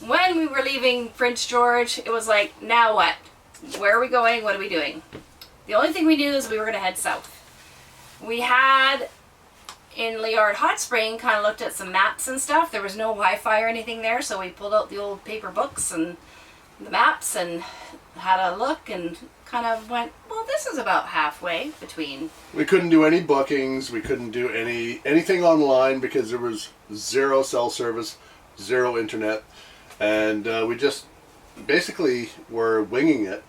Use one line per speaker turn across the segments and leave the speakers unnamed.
when we were leaving Prince George, it was like, now what? Where are we going? What are we doing? The only thing we knew is we were going to head south. We had, in Liard Hot Spring, kind of looked at some maps and stuff. There was no Wi-Fi or anything there, so we pulled out the old paper books and the maps and had a look and kind of went, well, this is about halfway between.
We couldn't do any bookings. We couldn't do anything online because there was zero cell service, zero internet, and we just basically were winging it.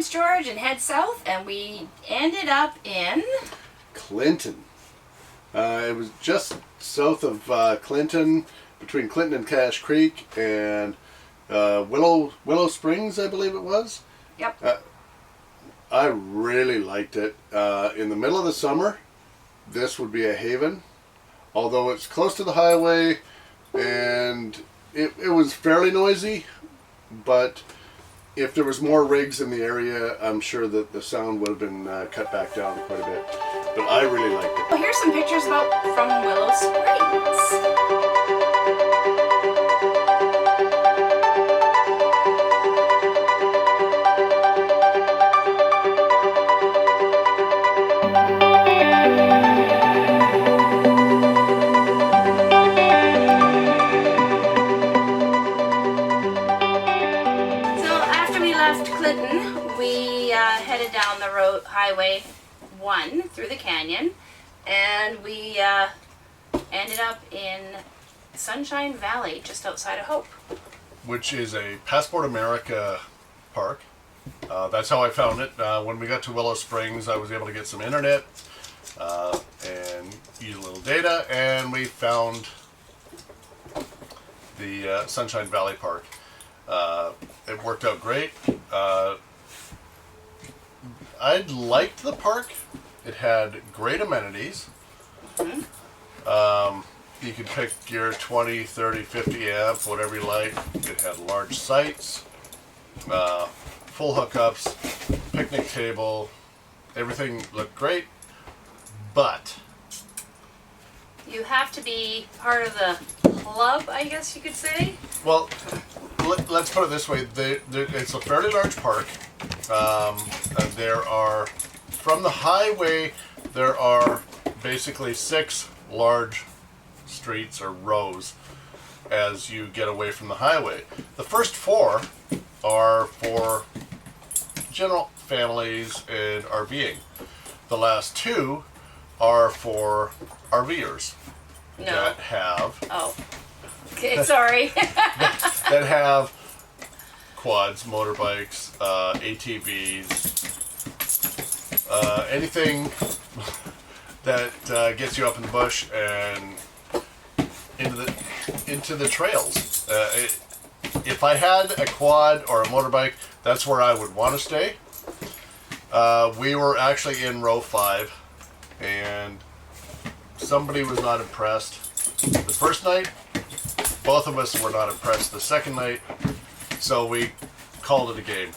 George and head south, and we ended up in
Clinton. It was just south of Clinton, between Clinton and Cache Creek, and Willow Springs, I believe it was.
Yep.
I really liked it. In the middle of the summer, this would be a haven. Although it's close to the highway, and it was fairly noisy, but if there was more rigs in the area, I'm sure that the sound would have been cut back down quite a bit. But I really liked it.
Well, here's some pictures from Willow Springs. We headed down the road, Highway 1 through the canyon, and we ended up in Sunshine Valley, just outside of Hope.
Which is a Passport America park. That's how I found it. When we got to Willow Springs, I was able to get some internet and use a little data, and we found the Sunshine Valley Park. It worked out great. I liked the park. It had great amenities.
Mm-hmm.
You could pick your 20, 30, 50 amp, whatever you like. It had large sites, full hookups, picnic table. Everything looked great, but
you have to be part of the club, I guess you could say.
Well, let's put it this way. It's a fairly large park. There are, from the highway, there are basically 6 large streets or rows as you get away from the highway. The first 4 are for general families and RVing. The last 2 are for RVers that have...
Oh. Okay, sorry.
that have quads, motorbikes, ATVs, anything that gets you up in the bush and into the trails. If I had a quad or a motorbike, that's where I would want to stay. We were actually in row 5, and somebody was not impressed. The first night, both of us were not impressed. The second night, so we called it a game.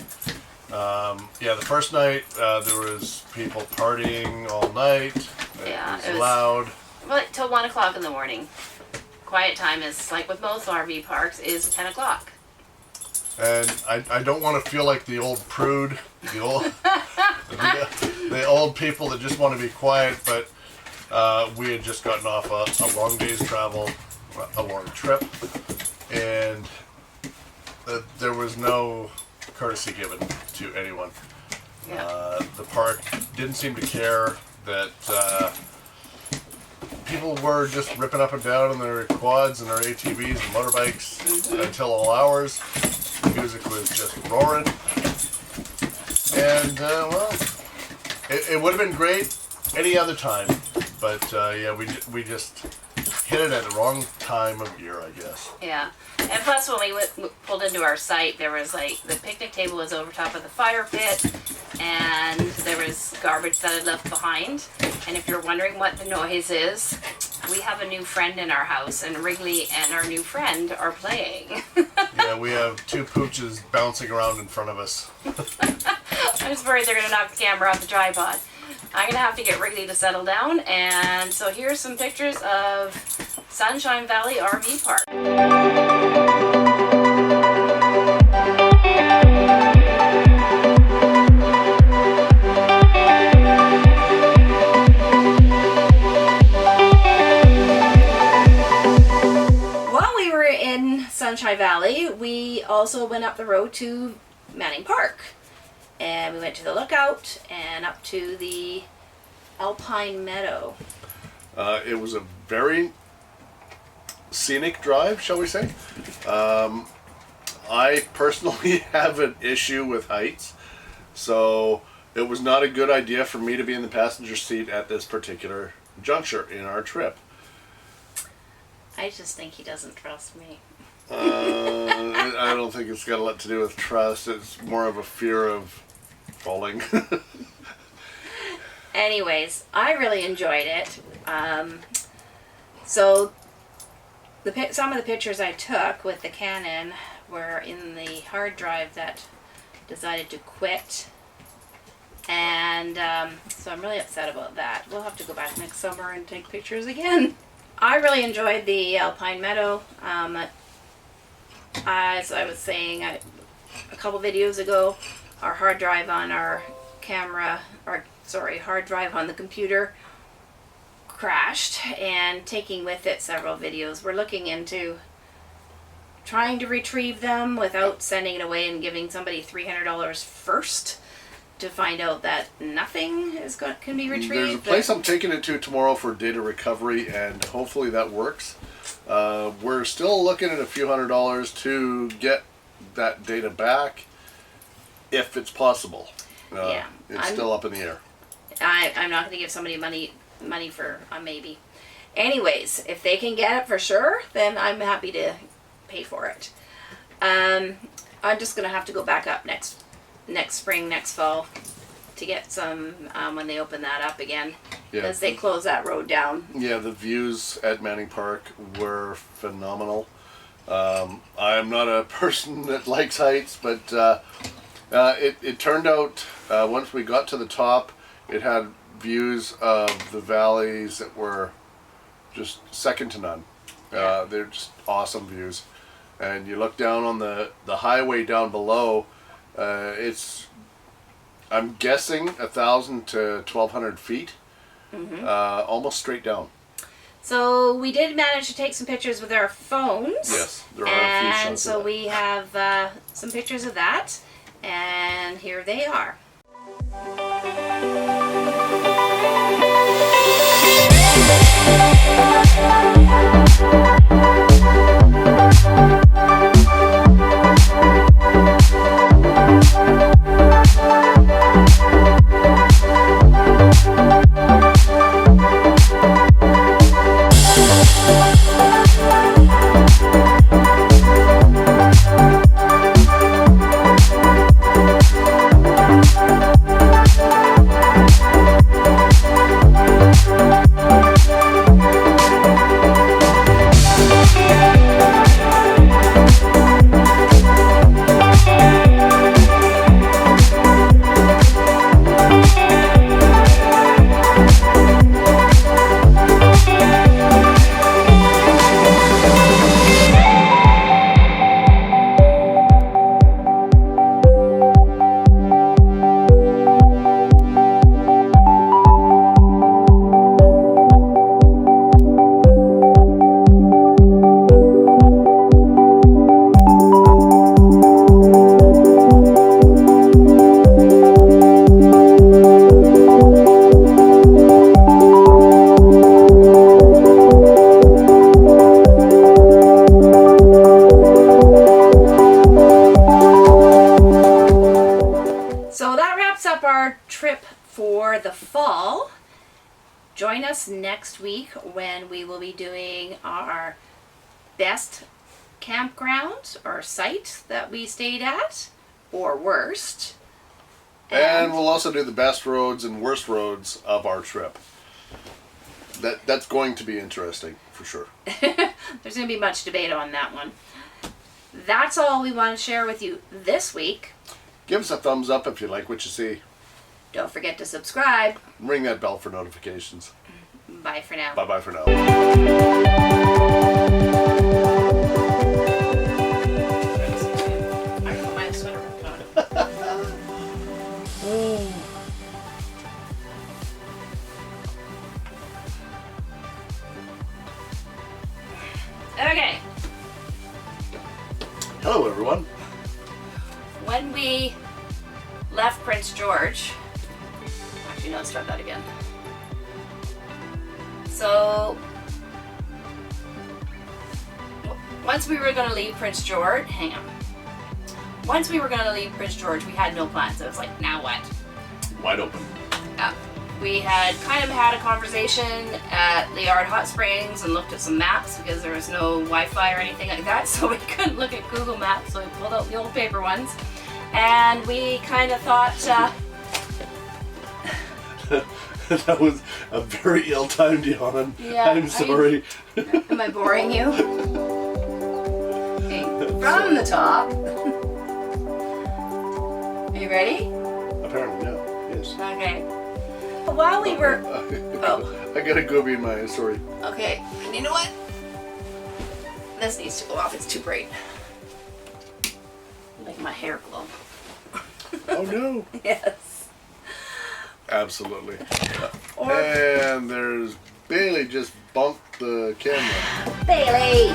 The first night there was people partying all night. It was loud.
Well, till 1 o'clock in the morning. Quiet time is, like with most RV parks, is 10 o'clock.
And I don't want to feel like the old prude, the old people that just want to be quiet, but we had just gotten off a long day's travel, a long trip, and there was no courtesy given to anyone. Yeah. The park didn't seem to care that people were just ripping up and down on their quads and their ATVs and motorbikes until all hours. The music was just roaring. And, well, it would have been great any other time. But, yeah, we just hit it at the wrong time of year, I guess.
Yeah. And plus, when we pulled into our site, there was like the picnic table was over top of the fire pit, and there was garbage that had left behind. And if you're wondering what the noise is, we have a new friend in our house, and Wrigley and our new friend are playing.
Yeah, we have two pooches bouncing around in front of us.
I'm just worried they're going to knock the camera off the tripod. I'm going to have to get Wrigley to settle down, and so here's some pictures of Sunshine Valley RV Park. While we were in Sunshine Valley, we also went up the road to Manning Park. And we went to the Lookout and up to the Alpine Meadow.
It was a very scenic drive, shall we say. I personally have an issue with heights, so it was not a good idea for me to be in the passenger seat at this particular juncture in our trip.
I just think he doesn't trust me.
I don't think it's got a lot to do with trust. It's more of a fear of falling.
Anyways, I really enjoyed it. So some of the pictures I took with the Canon were in the hard drive that decided to quit. And so I'm really upset about that. We'll have to go back next summer and take pictures again. I really enjoyed the Alpine Meadow. As I was saying a couple videos ago, our hard drive on our hard drive on the computer crashed, and taking with it several videos. We're looking into trying to retrieve them without sending it away and giving somebody $300 first to find out that nothing can be retrieved.
There's a place I'm taking it to tomorrow for data recovery, and hopefully that works. We're still looking at a few $100s to get that data back, if it's possible.
Yeah,
it's still up in the air.
I'm not going to give somebody money for a maybe. Anyways, if they can get it for sure, then I'm happy to pay for it. I'm just going to have to go back up next spring, next fall, to get some when they open that up again, because they close that road down. Yeah,
the views at Manning Park were phenomenal. I'm not a person that likes heights, but it turned out once we got to the top, it had views of the valleys that were just second to none. They're just awesome views. And you look down on the highway down below, it's, I'm guessing, 1,000 to 1,200 feet, almost straight down.
So we did manage to take some pictures with our phones.
Yes, there are a few shots.
And so we have some pictures of that, and here they are. trip for the fall. Join us next week when we will be doing our best campground or site that we stayed at, or worst.
And we'll also do the best roads and worst roads of our trip. That's going to be interesting, for sure.
There's going to be much debate on that one. That's all we want to share with you this week.
Give us a thumbs up if you like what you see.
Don't forget to subscribe.
Ring that bell for notifications.
Bye for now.
Bye-bye for now.
I got my sweater on. Okay.
Hello, everyone.
When we left Prince George, actually no, let's start that again. So once we were going to leave Prince George, Once we were going to leave Prince George, we had no plans. It was like, now what?
Wide open.
We had kind of had a conversation at Liard Hot Springs and looked at some maps because there was no Wi-Fi or anything like that, so we couldn't look at Google Maps, so we pulled out the old paper ones. And we kind of thought...
That was a very ill-timed yawn.
Yeah,
I'm sorry.
Am I boring you? Okay, from the top. Are you ready?
Apparently, no. Yes.
Okay. While we were... Oh.
I got a goobie in my eye, sorry.
Okay, and you know what? This needs to go off, it's too bright. Make my hair glow.
Oh no.
Yes.
Absolutely.
Or
And there's Bailey just bumped the camera.
Bailey!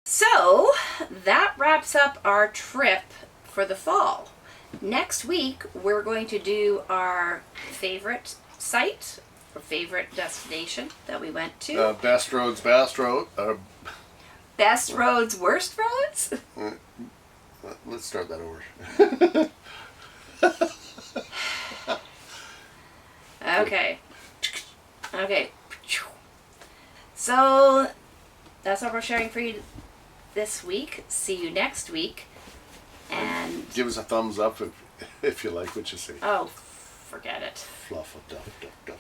So that wraps up our trip for the fall. Next week, we're going to do our favorite site or favorite destination that we went to.
Best roads, best road.
Best roads, worst roads?
Let's start that over.
Okay. Okay. So that's what we're sharing for you this week. See you next week. And
give us a thumbs up if you like what you see.
oh, forget it.
Fluff of duff, duff, duff.